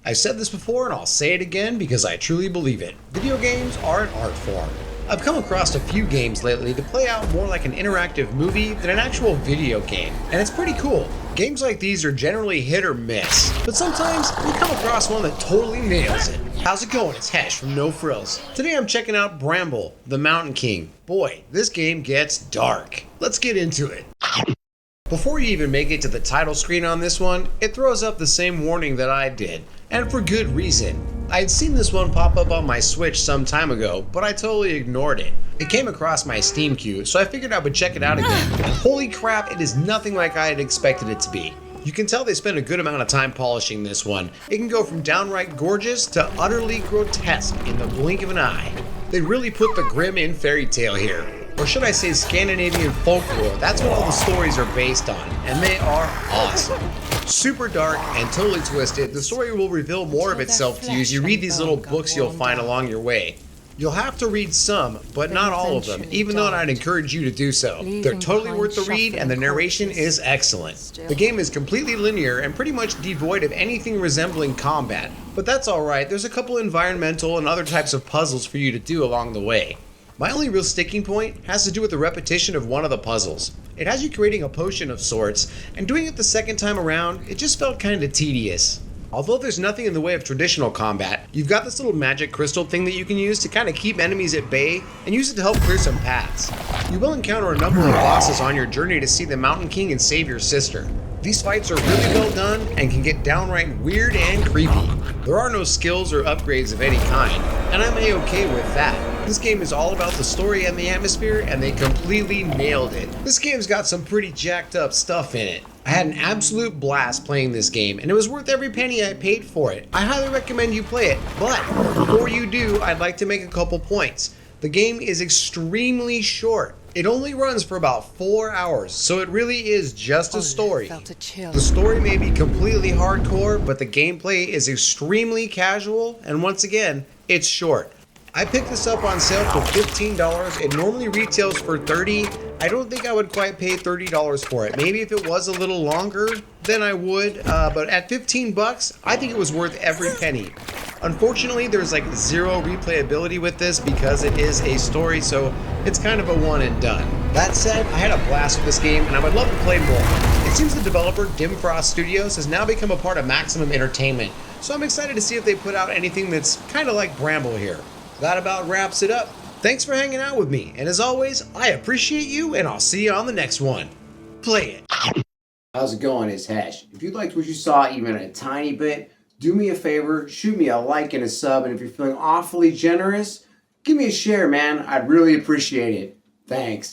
I've said this before and I'll say it again because I truly believe it. Video games are an art form. I've come across a few games lately to play out more like an interactive movie than an actual video game, and it's pretty cool. Games like these are generally hit or miss, but sometimes you come across one that totally nails it. How's it going? It's Hesh from No Frills. Today I'm checking out Bramble, the Mountain King. Boy, this game gets dark. Let's get into it. Before you even make it to the title screen on this one, it throws up the same warning that I did, and for good reason. I had seen this one pop up on my Switch some time ago, but I totally ignored it. It came across my Steam queue, so I figured I would check it out again. And holy crap, it is nothing like I had expected it to be. You can tell they spent a good amount of time polishing this one. It can go from downright gorgeous to utterly grotesque in the blink of an eye. They really put the grim in fairy tale here. Or should I say Scandinavian folklore. That's what all the stories are based on, and they are awesome. Super dark and totally twisted, the story will reveal more of itself to you as you read these little books you'll find along your way. You'll have to read some, but not all of them, even though I'd encourage you to do so. They're totally worth the read, and the narration is excellent. The game is completely linear and pretty much devoid of anything resembling combat, but that's alright, there's a couple environmental and other types of puzzles for you to do along the way. My only real sticking point has to do with the repetition of one of the puzzles. It has you creating a potion of sorts, and doing it the second time around, it just felt kinda tedious. Although there's nothing in the way of traditional combat, you've got this little magic crystal thing that you can use to kind of keep enemies at bay and use it to help clear some paths. You will encounter a number of bosses on your journey to see the Mountain King and save your sister. These fights are really well done and can get downright weird and creepy. There are no skills or upgrades of any kind, and I'm A-okay with that. This game is all about the story and the atmosphere, and they completely nailed it. This game's got some pretty jacked up stuff in it. I had an absolute blast playing this game, and it was worth every penny I paid for it. I highly recommend you play it, but before you do, I'd like to make a couple points. The game is extremely short. It only runs for about 4 hours, so it really is just a story. The story may be completely hardcore, but the gameplay is extremely casual, and once again, it's short. I picked this up on sale for $15. It normally retails for $30. I don't think I would quite pay $30 for it. Maybe if it was a little longer, then I would. But at 15 bucks, I think it was worth every penny. Unfortunately, there's like zero replayability with this because it is a story, so it's kind of a one and done. That said, I had a blast with this game, and I would love to play more. It seems the developer, Dim Frost Studios, has now become a part of Maximum Entertainment, so I'm excited to see if they put out anything that's kind of like Bramble here. That about wraps it up. Thanks for hanging out with me, and as always, I appreciate you, and I'll see you on the next one. Play it. How's it going? It's Hesh. If you liked what you saw even a tiny bit, do me a favor, shoot me a like and a sub, and if you're feeling awfully generous, give me a share, man. I'd really appreciate it. Thanks.